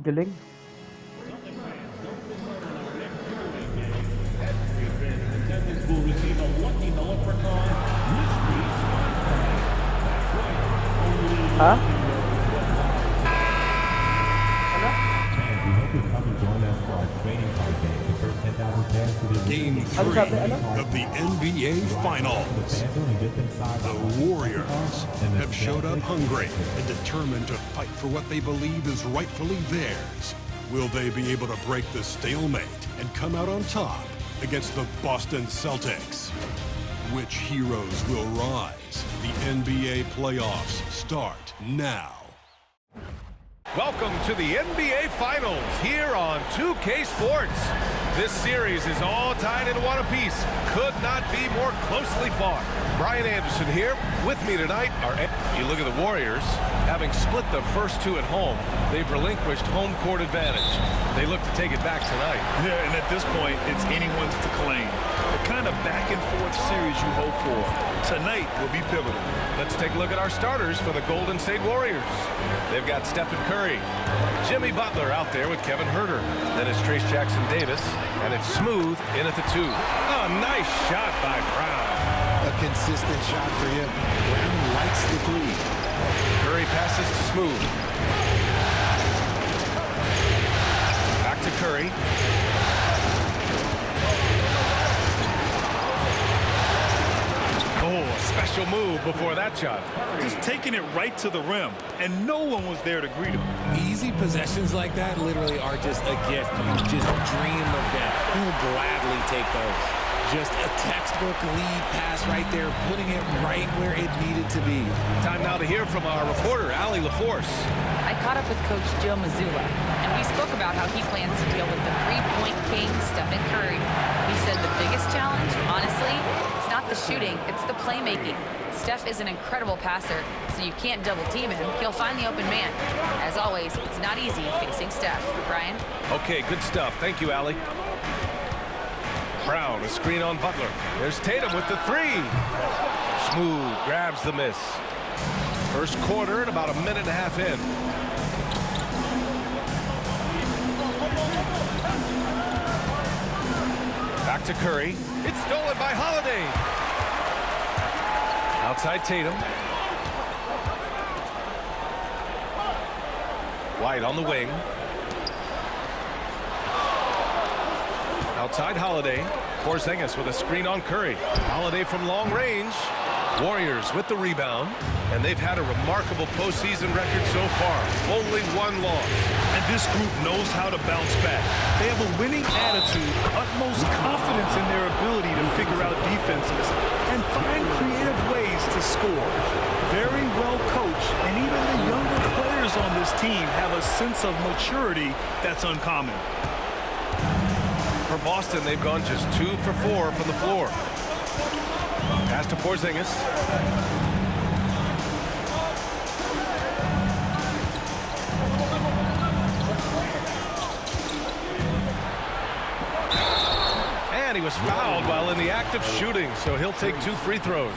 killing. Will receive a lucky leprechaun mystery Hah? Fans, we hope you'll come and join us for our trading card game. The first 10,000 fans to be Game 3 of the NBA Finals. The Warriors have showed up hungry and determined to fight for what they believe is rightfully theirs. Will they be able to break the stalemate and come out on top against the Boston Celtics? Which heroes will rise? The NBA playoffs start now. Welcome to the NBA Finals here on 2K Sports. This series is all tied into one apiece. Could not be more closely fought. Brian Anderson here. With me tonight are... You look at the Warriors. Having split the first two at home, they've relinquished home court advantage. They look to take it back tonight. Yeah, and at this point, it's anyone's to claim. The kind of back-and-forth series you hope for. Tonight will be pivotal. Let's take a look at our starters for the Golden State Warriors. They've got Stephen Curry, Jimmy Butler out there with Kevin Huerter. Then it's Trayce Jackson-Davis, and it's Smooth in at the 2. Oh, nice shot by Brown. A consistent shot for him. Brown likes the three. Curry passes to Smooth. Back to Curry. Oh, a special move before that shot. Just taking it right to the rim, and no one was there to greet him. Easy possessions like that literally are just a gift. You just dream of them. He'll gladly take those. Just a textbook lead pass right there, putting it right where it needed to be. Time now to hear from our reporter, Allie LaForce. I caught up with Coach Joe Mazzulla, and we spoke about how he plans to deal with the three-point king, Stephen Curry. He said the biggest challenge, honestly, it's not the shooting, it's the playmaking. Steph is an incredible passer, so you can't double-team him. He'll find the open man. As always, it's not easy facing Steph. Brian? Okay, good stuff. Thank you, Allie. Brown, a screen on Butler. There's Tatum with the 3. Smooth grabs the miss. First quarter and about a minute and a half in. Back to Curry. It's stolen by Holiday. Outside Tatum. White on the wing. Outside Holiday. Porzingis with a screen on Curry. Holiday from long range. Warriors with the rebound, and they've had a remarkable postseason record so far. Only one loss. And this group knows how to bounce back. They have a winning attitude, utmost confidence in their ability to figure out defenses and find creative ways to score. Very well coached, and even the younger players on this team have a sense of maturity that's uncommon. For Boston, they've gone just 2 for 4 from the floor. Pass to Porzingis. And he was fouled while in the act of shooting, so he'll take 2 free throws.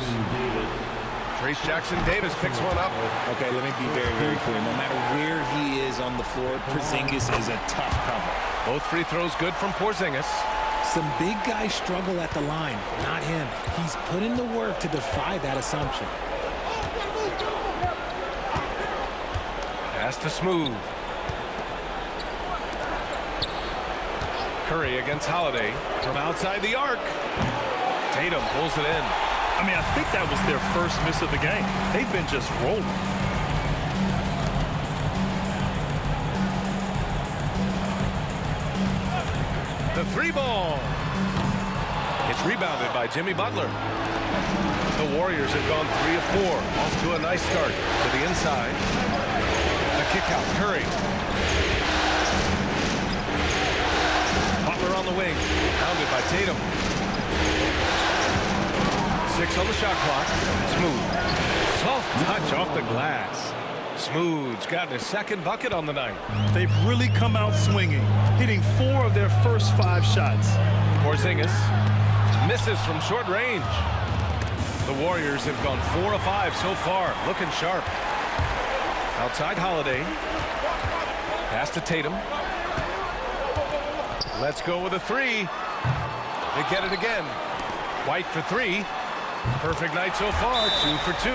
Trayce Jackson-Davis picks one up. Okay, let me be very, very clear. No matter where he is on the floor, Porzingis is a tough cover. Both free throws good from Porzingis. Some big guys struggle at the line, not him. He's put in the work to defy that assumption. Pass to Smooth. Curry against Holiday from outside the arc. Tatum pulls it in. I mean, I think that was their first miss of the game. They've been just rolling. The 3 ball. It's rebounded by Jimmy Butler. The Warriors have gone 3 of 4. Off to a nice start to the inside. The kick out, Curry. Butler on the wing. Pounded by Tatum. 6 on the shot clock. Smooth. Soft touch off the glass. Smooth's gotten his second bucket on the night. They've really come out swinging, hitting 4 of their first 5 shots. Porzingis misses from short range. The Warriors have gone 4 of 5 so far, looking sharp. Outside Holiday. Pass to Tatum. Let's go with a three. They get it again. White for three. Perfect night so far, 2 for 2.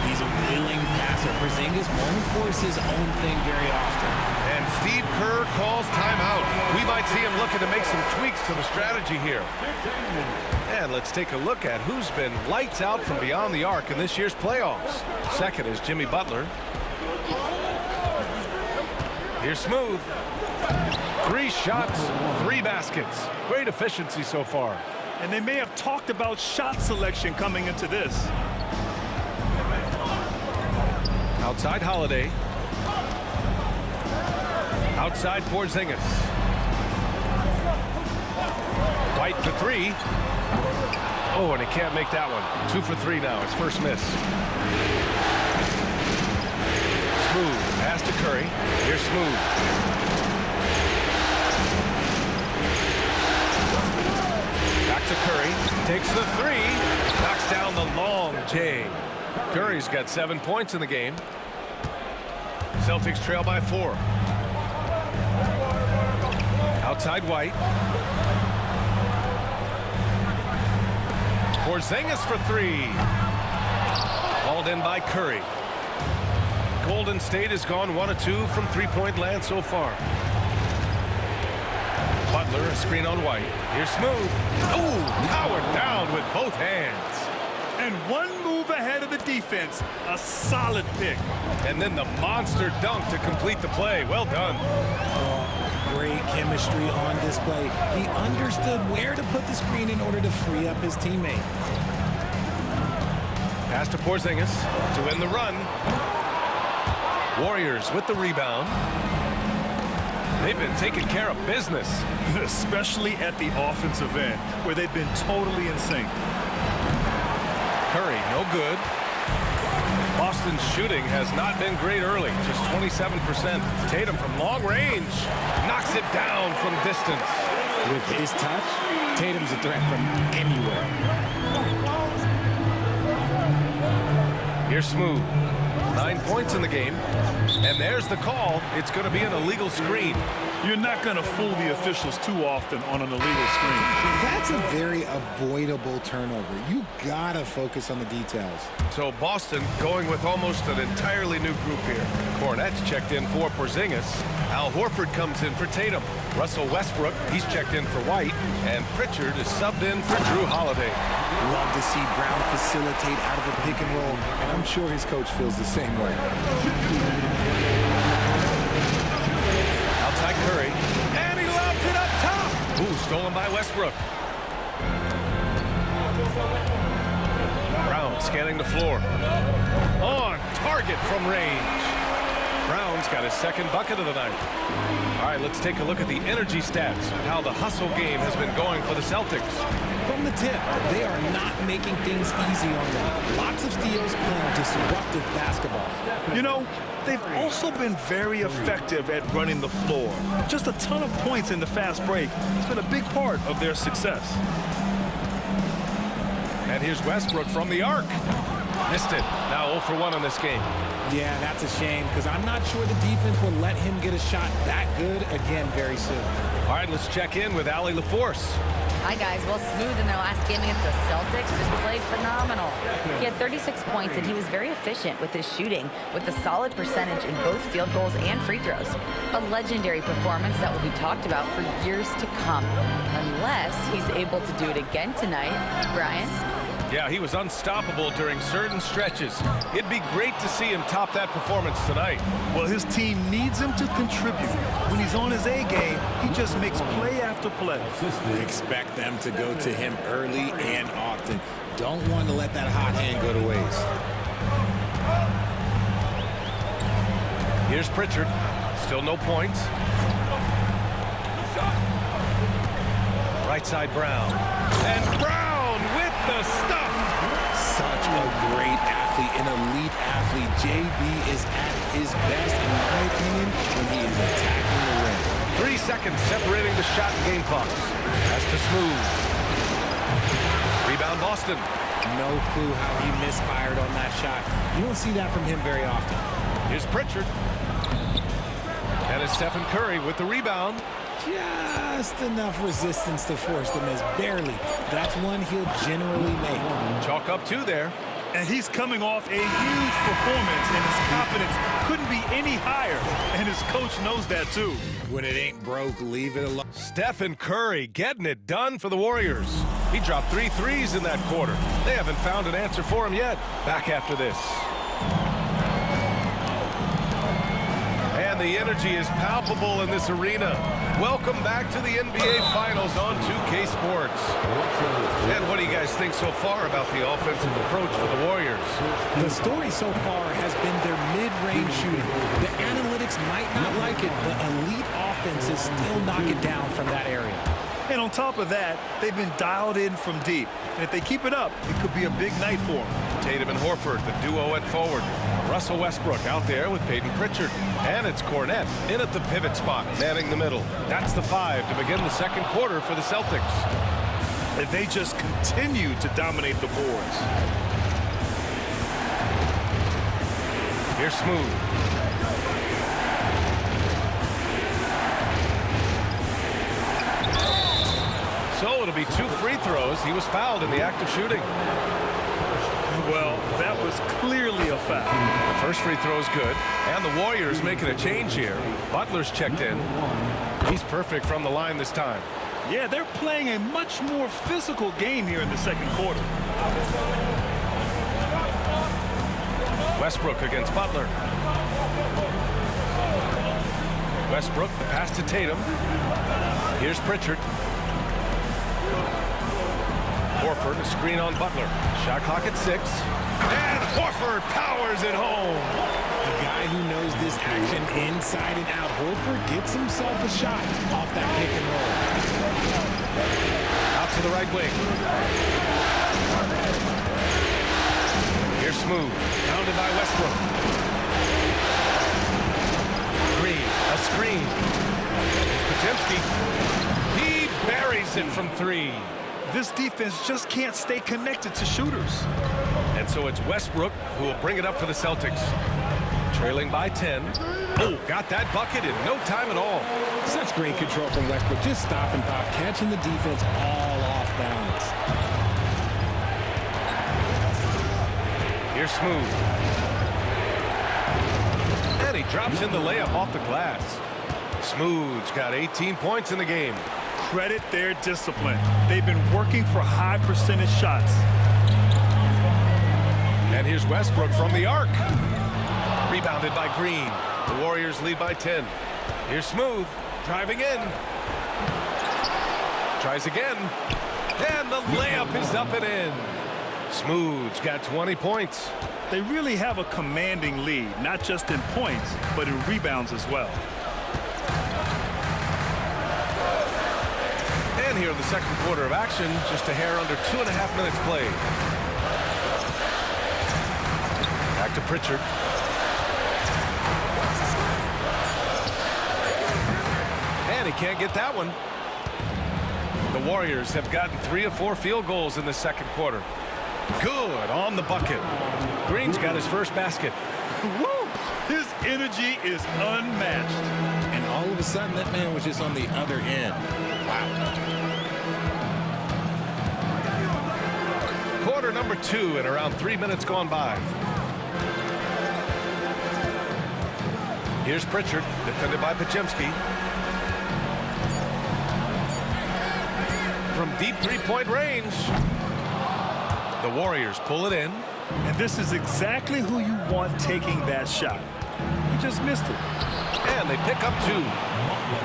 He's a willing passer. Porzingis won't force his own thing very often. And Steve Kerr calls timeout. We might see him looking to make some tweaks to the strategy here. And let's take a look at who's been lights out from beyond the arc in this year's playoffs. Second is Jimmy Butler. Here's Smooth. 3 shots, 3 baskets. Great efficiency so far. And they may have talked about shot selection coming into this. Outside Holiday. Outside Porzingis. White for 3. Oh, and he can't make that one. 2 for 3 now. His first miss. Smooth. Pass to Curry. Here's Smooth. Back to Curry. Takes the 3. Knocks down the long J. Curry's got 7 points in the game. Celtics trail by 4. Outside White. Porzingis for 3. Hauled in by Curry. Golden State has gone 1 of 2 from three-point land so far. Butler, a screen on White. Here's Smooth. Oh, powered down with both hands. And one move ahead of the defense. A solid pick. And then the monster dunk to complete the play. Well done. Great chemistry on display. He understood where to put the screen in order to free up his teammate. Pass to Porzingis to end the run. Warriors with the rebound. They've been taking care of business. Especially at the offensive end, where they've been totally in sync. Curry, no good. Boston's shooting has not been great early, just 27%. Tatum from long range knocks it down from distance. With his touch, Tatum's a threat from anywhere. Here's Smooth. 9 points in the game. And there's the call. It's going to be an illegal screen. You're not going to fool the officials too often on an illegal screen. That's a very avoidable turnover. You gotta focus on the details. So Boston going with almost an entirely new group here. Kornet's checked in for Porzingis. Al Horford comes in for Tatum. Russell Westbrook, he's checked in for White. And Pritchard is subbed in for Drew Holiday. Love to see Brown facilitate out of a pick and roll, and I'm sure his coach feels the same way. Outside Curry, and he lobs it up top. Ooh, stolen by Westbrook. Brown scanning the floor. On target from range. Brown's got his second bucket of the night. All right, let's take a look at the energy stats, how the hustle game has been going for the Celtics. From the tip, they are not making things easy on them. Lots of steals, playing disruptive basketball. You know, they've also been very effective at running the floor. Just a ton of points in the fast break. It's been a big part of their success. And here's Westbrook from the arc. Missed it. Now 0 for 1 in this game. Yeah, that's a shame, because I'm not sure the defense will let him get a shot that good again very soon. All right, let's check in with Allie LaForce. Hi, guys. Well, Smooth in their last game against the Celtics just played phenomenal. He had 36 points, and he was very efficient with his shooting, with a solid percentage in both field goals and free throws. A legendary performance that will be talked about for years to come, unless he's able to do it again tonight. Brian? Yeah, he was unstoppable during certain stretches. It'd be great to see him top that performance tonight. Well, his team needs him to contribute. When he's on his A game, he just makes play after play. Expect them to go to him early and often. Don't want to let that hot hand go to waste. Here's Pritchard. Still no points. Right side Brown. And Brown with the stuff. Such a great athlete, an elite athlete. JB is at his best, in my opinion, when he is attacking the rim. 3 seconds separating the shot and game clocks. That's to Smooth. Rebound Boston. No clue how he misfired on that shot. You don't see that from him very often. Here's Pritchard. And his Stephen Curry with the rebound. Just enough resistance to force the miss. Barely. That's one he'll generally make. Chalk up 2 there. And he's coming off a huge performance, and his confidence couldn't be any higher. And his coach knows that, too. When it ain't broke, leave it alone. Stephen Curry getting it done for the Warriors. He dropped 3 threes in that quarter. They haven't found an answer for him yet. Back after this. And the energy is palpable in this arena. Welcome back to the NBA Finals on 2K Sports. And what do you guys think so far about the offensive approach for the Warriors? The story so far has been their mid-range shooting. The analytics might not like it, but elite offenses still knock it down from that area. And on top of that, they've been dialed in from deep. And if they keep it up, it could be a big night for them. Tatum and Horford, the duo at forward. Russell Westbrook out there with Peyton Pritchard. And it's Cornette in at the pivot spot, manning the middle. That's the 5 to begin the second quarter for the Celtics. And they just continue to dominate the boards. Here's Smooth. So it'll be 2 free throws. He was fouled in the act of shooting. Well, that was clearly a foul. The first free throw is good. And the Warriors making a change here. Butler's checked in. He's perfect from the line this time. Yeah, they're playing a much more physical game here in the second quarter. Westbrook against Butler. Westbrook, the pass to Tatum. Here's Pritchard. Horford, a screen on Butler. Shot clock at 6. And Horford powers it home. A guy who knows this action inside and out. Horford gets himself a shot off that pick and roll. Out to the right wing. Here's Smooth. Pounded by Westbrook. Green, a screen. Podziemski. He buries it from 3. This defense just can't stay connected to shooters. And so it's Westbrook who will bring it up for the Celtics. Trailing by 10. Oh, got that bucket in no time at all. Such great control from Westbrook. Just stop and pop, catching the defense all off balance. Here's Smooth. And he drops in the layup off the glass. Smooth's got 18 points in the game. Credit their discipline. They've been working for high percentage shots. And here's Westbrook from the arc. Rebounded by Green. The Warriors lead by 10. Here's Smooth, driving in. Tries again. And the layup is up and in. Smooth's got 20 points. They really have a commanding lead, not just in points, but in rebounds as well. And here in the second quarter of action, just a hair under 2.5 minutes played. Back to Pritchard. And he can't get that one. The Warriors have gotten 3 of 4 field goals in the second quarter. Good on the bucket. Green's got his first basket. Woo! His energy is unmatched. And all of a sudden, that man was just on the other end. Wow. Quarter number 2 and around 3 minutes gone by. Here's Pritchard, defended by Podziemski. From deep three-point range. The Warriors pull it in. And this is exactly who you want taking that shot. He just missed it. And they pick up 2.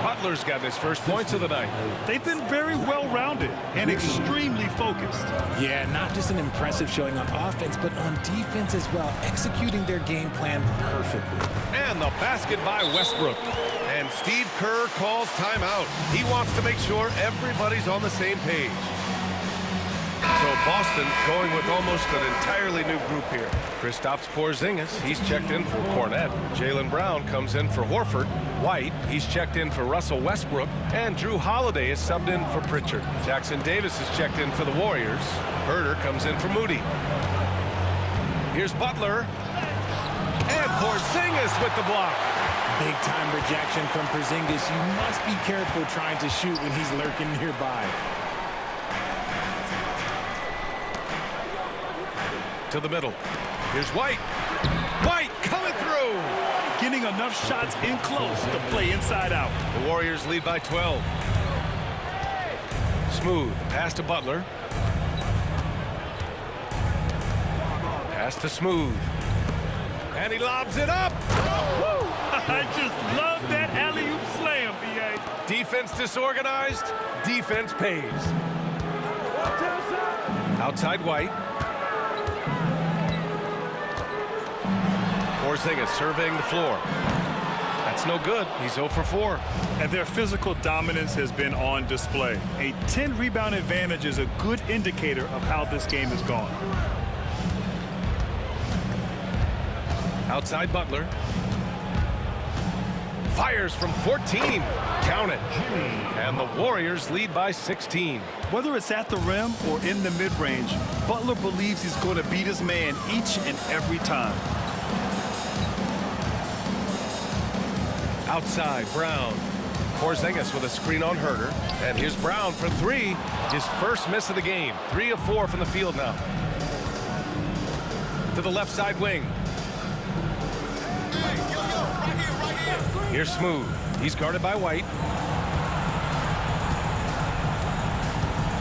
Butler's got his first points of the night. They've been very well-rounded and extremely focused. Yeah, not just an impressive showing on offense, but on defense as well, executing their game plan perfectly. And the basket by Westbrook. And Steve Kerr calls timeout. He wants to make sure everybody's on the same page. So Boston going with almost an entirely new group here. Kristaps Porzingis, he's checked in for Cornette. Jaylen Brown comes in for Horford. White, he's checked in for Russell Westbrook. And Drew Holiday is subbed in for Pritchard. Jackson Davis is checked in for the Warriors. Herder comes in for Moody. Here's Butler. And Porzingis with the block. Big-time rejection from Porzingis. You must be careful trying to shoot when he's lurking nearby. To the middle. Here's White. White coming through. Getting enough shots in close to play inside out. The Warriors lead by 12. Smooth. Pass to Butler. Pass to Smooth. And he lobs it up. Woo! I just love that alley-oop slam, B.A. Defense disorganized. Defense pays. Outside White. Porzingis surveying the floor. That's no good. He's 0 for 4. And their physical dominance has been on display. A 10-rebound advantage is a good indicator of how this game has gone. Outside Butler. Fires from 14. Count it. And the Warriors lead by 16. Whether it's at the rim or in the mid-range, Butler believes he's going to beat his man each and every time. Outside, Brown. Porzingis with a screen on Herter. And here's Brown for 3. His first miss of the game. 3 of 4 from the field now. To the left side wing. Here's Smooth. He's guarded by White.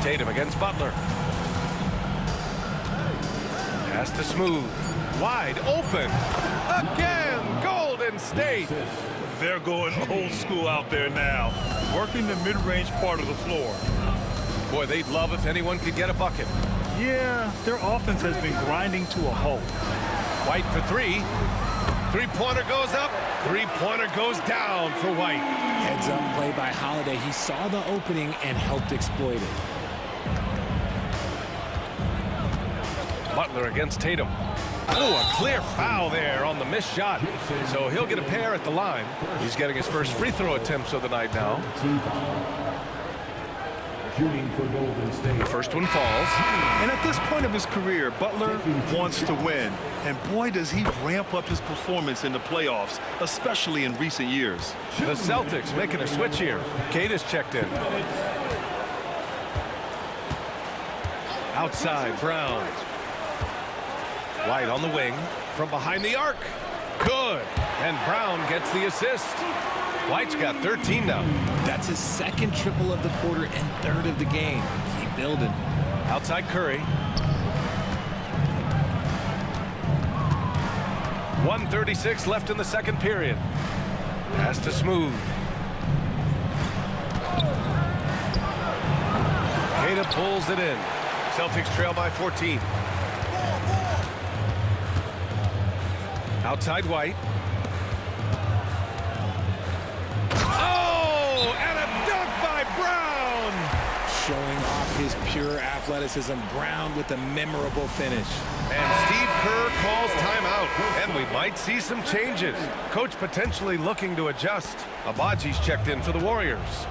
Tatum against Butler. Pass to Smooth. Wide open. Again, Golden State. They're going old school out there now, working the mid-range part of the floor. Boy, they'd love if anyone could get a bucket. Yeah, their offense has been grinding to a halt. White for 3. Three-pointer goes up. Three-pointer goes down for White. Heads-up play by Holiday. He saw the opening and helped exploit it. Butler against Tatum. Oh, a clear foul there on the missed shot. So he'll get a pair at the line. He's getting his first free throw attempts of the night now. Shooting for Golden State. The first one falls. And at this point of his career, Butler wants to win. And boy, does he ramp up his performance in the playoffs, especially in recent years. The Celtics making a switch here. Cade is checked in. Outside, Brown. White on the wing. From behind the arc. Good. And Brown gets the assist. White's got 13 now. That's his second triple of the quarter and third of the game. Keep building. Outside Curry. 1:36 left in the second period. Pass to Smooth. Queta pulls it in. Celtics trail by 14. Outside White. Oh, and a dunk by Brown. Showing off his pure athleticism. Brown with a memorable finish. And Steve Kerr calls timeout. And we might see some changes. Coach potentially looking to adjust. Abaji's checked in for the Warriors.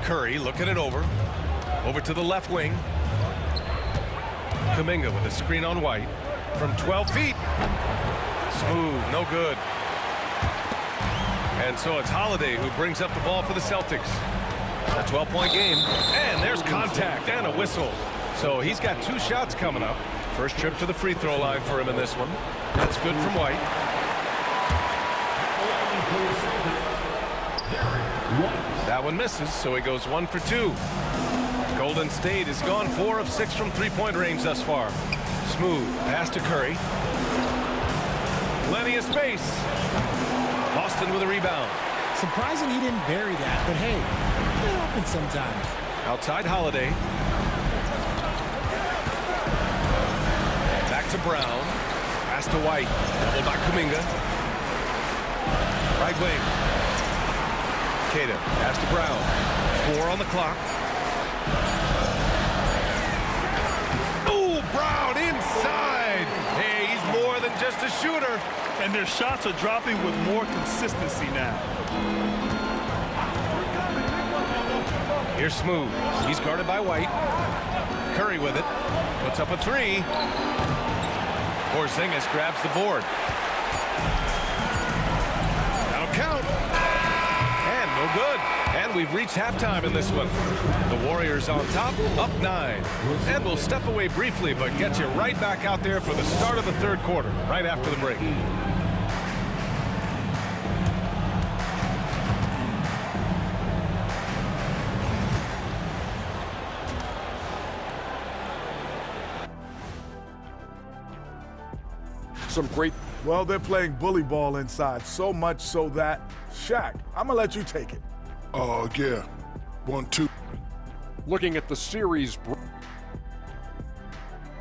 Curry looking it over. Over to the left wing. Kuminga with a screen on White. From 12 feet. Smooth, no good. And so it's Holiday who brings up the ball for the Celtics. A 12-point game. And there's contact and a whistle. So he's got 2 shots coming up. First trip to the free throw line for him in this one. That's good from White. That one misses, so he goes 1 for 2. Golden State has gone 4 of 6 from three-point range thus far. Smooth pass to Curry. Plenty of space. Boston with a rebound. Surprising he didn't bury that, but hey, it happens sometimes. Outside Holiday. Back to Brown. Pass to White. Double by Kuminga. Right wing. Queta. Pass to Brown. 4 on the clock. Ooh, Brown inside. Hey, he's more than just a shooter. And their shots are dropping with more consistency now. Here's Smooth. He's guarded by White. Curry with it. Puts up a 3. Porzingis grabs the board. good. And we've reached halftime in this one. The Warriors on top, up 9. And we'll step away briefly, but get you right back out there for the start of the third quarter, right after the break. Some great. Well, they're playing bully ball inside, so much so that Shaq, I'm gonna let you take it. Yeah. 1-2. Looking at the series.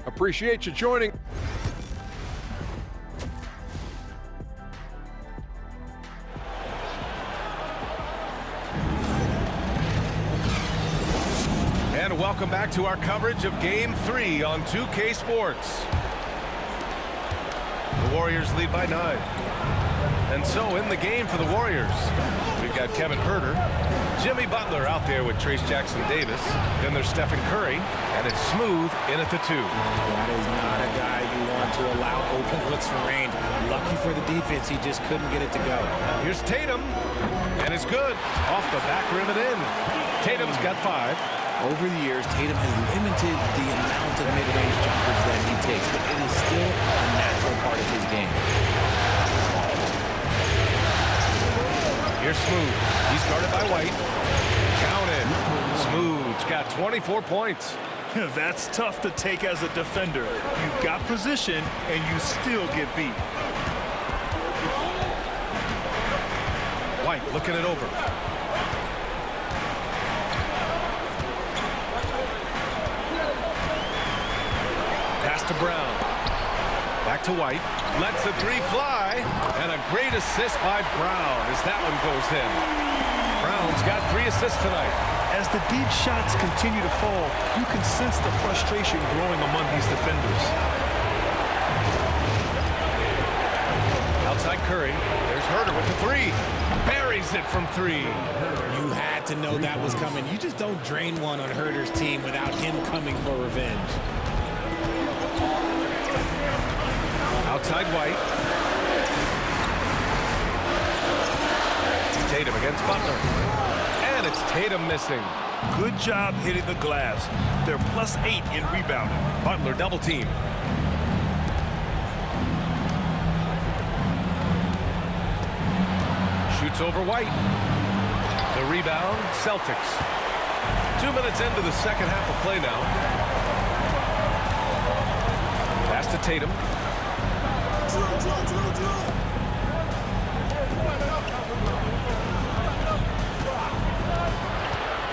Appreciate you joining. And welcome back to our coverage of Game 3 on 2K Sports. The Warriors lead by 9. And so in the game for the Warriors, we've got Kevin Huerter, Jimmy Butler out there with Trayce Jackson-Davis. Then there's Stephen Curry, and it's Smooth in at the 2. That is not a guy you want to allow open looks for range. Lucky for the defense, he just couldn't get it to go. Here's Tatum, and it's good. Off the back rim and in. Tatum's got 5. Over the years, Tatum has limited the amount of mid-range jumpers that he takes, but it is still a natural part of his game. Here's Smooth. He's guarded by White. Counted. Smooth's got 24 points. That's tough to take as a defender. You've got position, and you still get beat. White looking it over. Pass to Brown. Back to White. Lets the 3 fly. And a great assist by Brown as that one goes in. Brown's got 3 assists tonight. As the deep shots continue to fall, you can sense the frustration growing among these defenders. Outside Curry. There's Huerter with the 3. Buries it from 3. You had to know that was coming. You just don't drain one on Huerter's team without him coming for revenge. Outside White. Tatum against Butler. And it's Tatum missing. Good job hitting the glass. They're +8 in rebounding. Butler double team. Shoots over White. The rebound, Celtics. 2 minutes into the second half of play now. Pass to Tatum.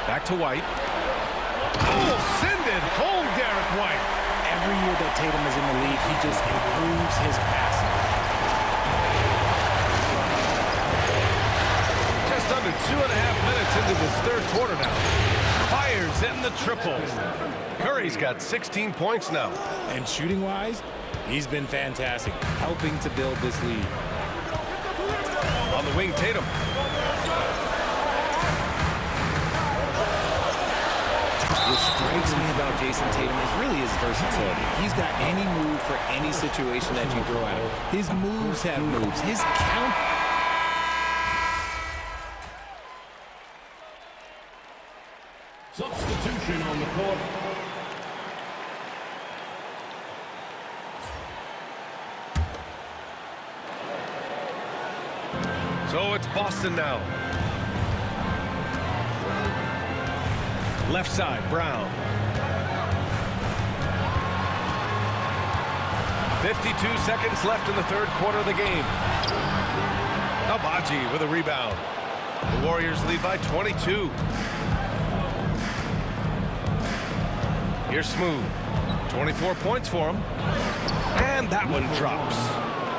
Back to White. Oh, send it home, Derek White. Every year that Tatum is in the league, he just improves his passing. Just under 2.5 minutes into this third quarter now. Fires in the triple. Curry's got 16 points now. And shooting-wise, he's been fantastic, helping to build this lead. On the wing, Tatum. What strikes me about Jason Tatum is really his versatility. He's got any move for any situation that you throw at him. His moves have moves. His count. Substitution on the court. So it's Boston now. Left side, Brown. 52 seconds left in the third quarter of the game. Agbaji with a rebound. The Warriors lead by 22. Here's Smooth. 24 points for him. And that one drops.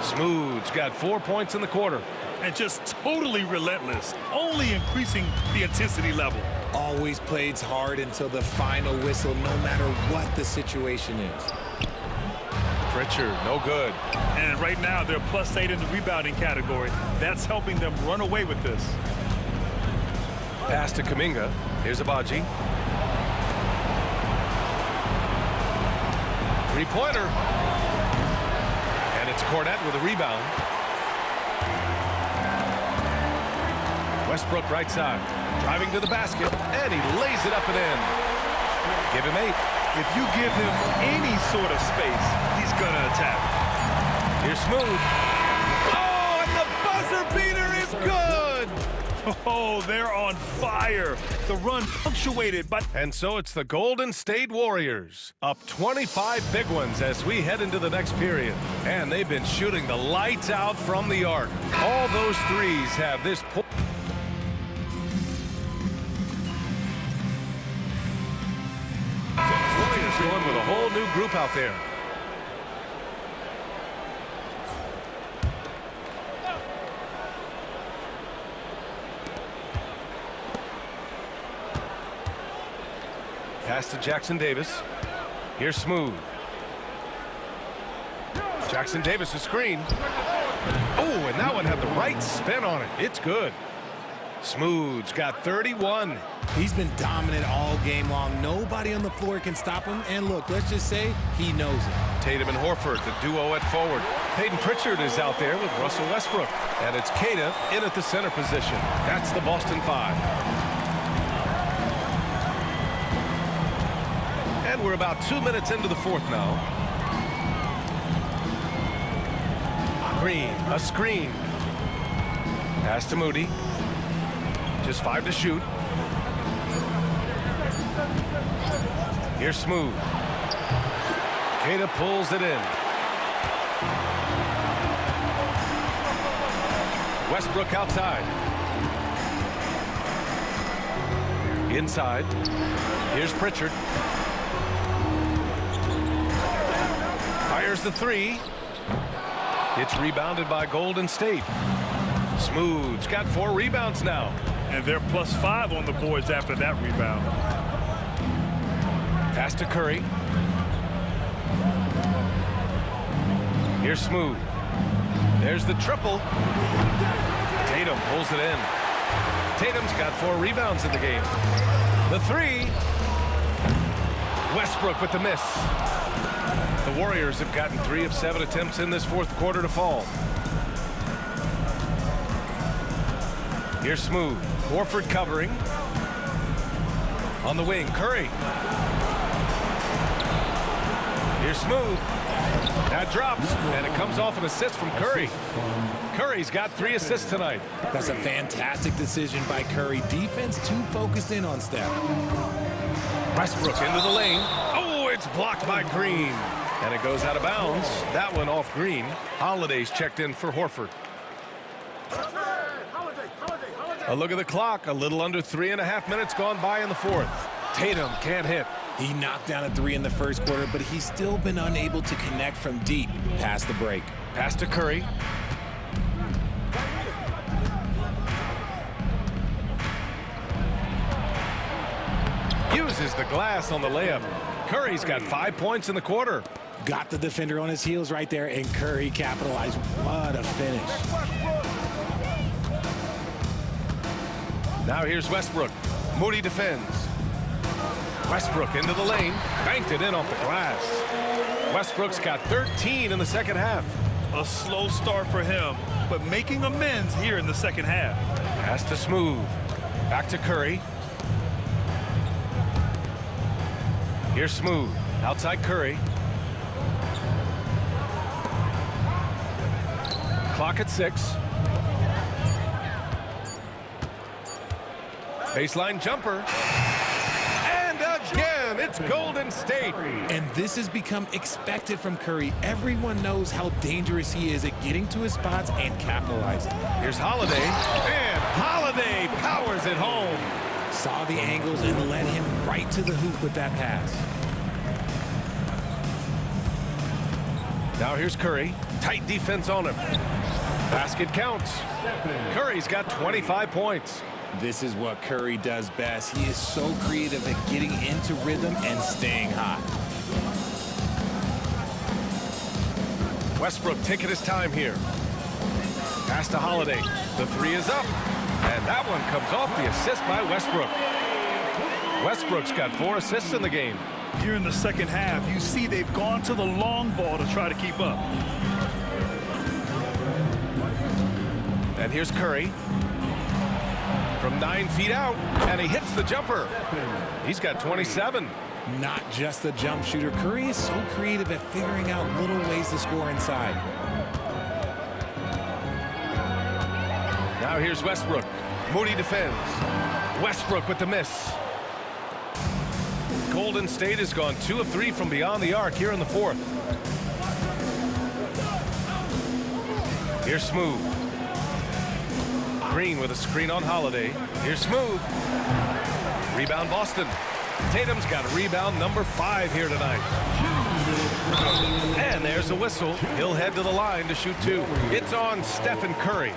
Smooth's got 4 points in the quarter. And just totally relentless, only increasing the intensity level. Always plays hard until the final whistle, no matter what the situation is. Pritchard, no good. And right now, they're +8 in the rebounding category. That's helping them run away with this. Pass to Kuminga. Here's Agbaji. Three-pointer. And it's Cornette with a rebound. Westbrook right side. Driving to the basket, and he lays it up and in. Give him 8. If you give him any sort of space, he's going to attack. Here's Smooth. Oh, and the buzzer beater is good! Oh, they're on fire. The run punctuated by... And so it's the Golden State Warriors, up 25 big ones as we head into the next period. And they've been shooting the lights out from the arc. All those threes have this... Warriors going with a whole new group out there. Pass to Jackson Davis. Here's Smooth. Jackson Davis, a screen. Oh, and that one had the right spin on it. It's good. Smooth's got 31. He's been dominant all game long. Nobody on the floor can stop him. And look, let's just say he knows it. Tatum and Horford, the duo at forward. Peyton Pritchard is out there with Russell Westbrook. And it's Queta in at the center position. That's the Boston 5. And we're about 2 minutes into the fourth now. Green, a screen. Pass to Moody. Just 5 to shoot. Here's Smooth. Queta pulls it in. Westbrook outside. Inside. Here's Pritchard. Fires the 3. It's rebounded by Golden State. Smooth's got 4 rebounds now. And they're +5 on the boards after that rebound. Pass to Curry. Here's Smooth. There's the triple. Tatum pulls it in. Tatum's got 4 rebounds in the game. The 3. Westbrook with the miss. The Warriors have gotten 3 of 7 attempts in this fourth quarter to fall. Here's Smooth. Horford covering. On the wing, Curry. Here's Smooth. That drops, and it comes off an assist from Curry. Curry's got 3 assists tonight. That's a fantastic decision by Curry. Defense too focused in on Steph. Westbrook into the lane. Oh, it's blocked by Green. And it goes out of bounds. That one off Green. Holiday's checked in for Horford. A look at the clock. A little under 3.5 minutes gone by in the fourth. Tatum can't hit. He knocked down a 3 in the first quarter, but he's still been unable to connect from deep past the break. Pass to Curry. Uses the glass on the layup. Curry's got 5 points in the quarter. Got the defender on his heels right there, and Curry capitalized. What a finish. Now here's Westbrook. Moody defends. Westbrook into the lane. Banked it in off the glass. Westbrook's got 13 in the second half. A slow start for him, but making amends here in the second half. Pass to Smooth. Back to Curry. Here's Smooth. Outside Curry. Clock at 6. Baseline jumper. And again, it's Golden State. And this has become expected from Curry. Everyone knows how dangerous he is at getting to his spots and capitalizing. Here's Holiday. And Holiday powers it home. Saw the angles and led him right to the hoop with that pass. Now here's Curry. Tight defense on him. Basket counts. Curry's got 25 points. This is what Curry does best. He is so creative at getting into rhythm and staying hot. Westbrook taking his time here. Pass to Holiday. The 3 is up. And that one comes off the assist by Westbrook. Westbrook's got 4 assists in the game. Here in the second half, you see they've gone to the long ball to try to keep up. And here's Curry. from 9 feet out, and he hits the jumper. He's got 27. Not just a jump shooter. Curry is so creative at figuring out little ways to score inside. Now here's Westbrook. Moody defends. Westbrook with the miss. Golden State has gone 2 of 3 from beyond the arc here in the fourth. Here's Smooth. Green with a screen on Holiday. Here's Smooth. Rebound Boston. Tatum's got rebound number 5 here tonight. And there's a whistle. He'll head to the line to shoot 2. It's on Stephen Curry.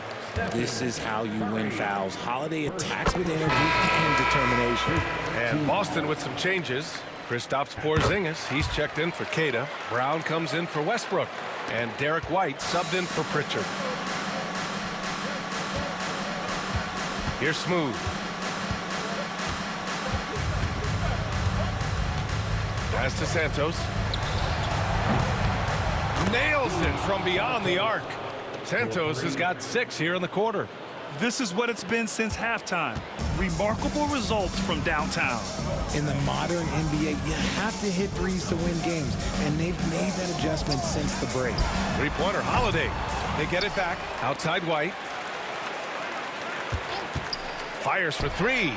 This is how you win fouls. Holiday attacks with energy and determination. And Boston with some changes. Kristaps Porzingis, he's checked in for Queta. Brown comes in for Westbrook. And Derek White subbed in for Pritchard. Here's Smooth. Pass to Santos. Nails it from beyond the arc. Santos has got 6 here in the quarter. This is what it's been since halftime. Remarkable results from downtown. In the modern NBA, you have to hit threes to win games, and they've made that adjustment since the break. Three-pointer, Holiday. They get it back. Outside White. Fires for 3.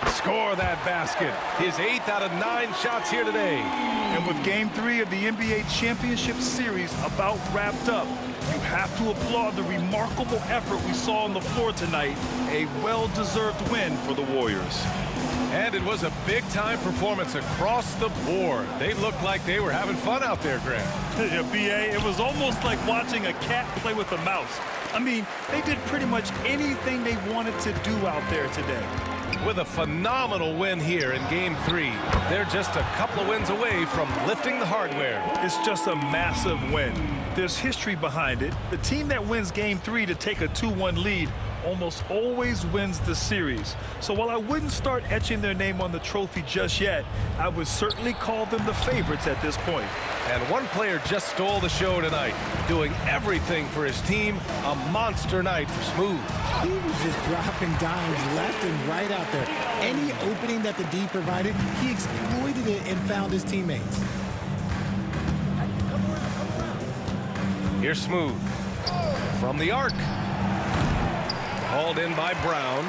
Score that basket. His 8th out of 9 shots here today. And with Game 3 of the NBA Championship Series about wrapped up, you have to applaud the remarkable effort we saw on the floor tonight. A well-deserved win for the Warriors. And it was a big-time performance across the board. They looked like they were having fun out there, Grant. Yeah, B.A., it was almost like watching a cat play with a mouse. I mean, they did pretty much anything they wanted to do out there today. With a phenomenal win here in Game 3, they're just a couple of wins away from lifting the hardware. It's just a massive win. There's history behind it. The team that wins Game 3 to take a 2-1 lead almost always wins the series. So while I wouldn't start etching their name on the trophy just yet, I would certainly call them the favorites at this point. And one player just stole the show tonight, doing everything for his team. A monster night for Smooth. He was just dropping dimes left and right out there. Any opening that the D provided, he exploited it and found his teammates. Here's Smooth. From the arc. Hauled in by Brown.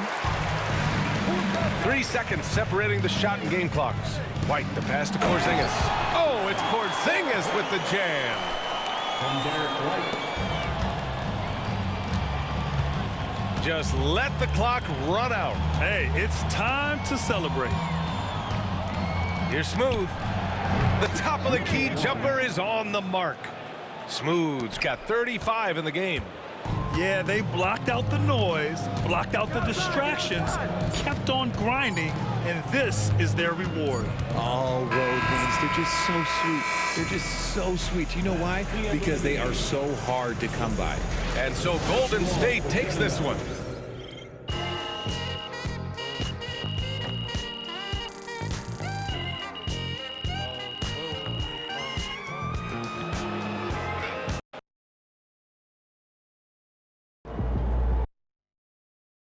3 seconds separating the shot and game clocks. White, the pass to Porzingis. Oh, it's Porzingis with the jam. From Derek White. Just let the clock run out. Hey, it's time to celebrate. Here's Smooth. The top of the key jumper is on the mark. Smooth's got 35 in the game. Yeah, they blocked out the noise, blocked out the distractions, kept on grinding, and this is their reward. All road wins. They're just so sweet. They're just so sweet. You know why? Because they are so hard to come by. And so Golden State takes this one.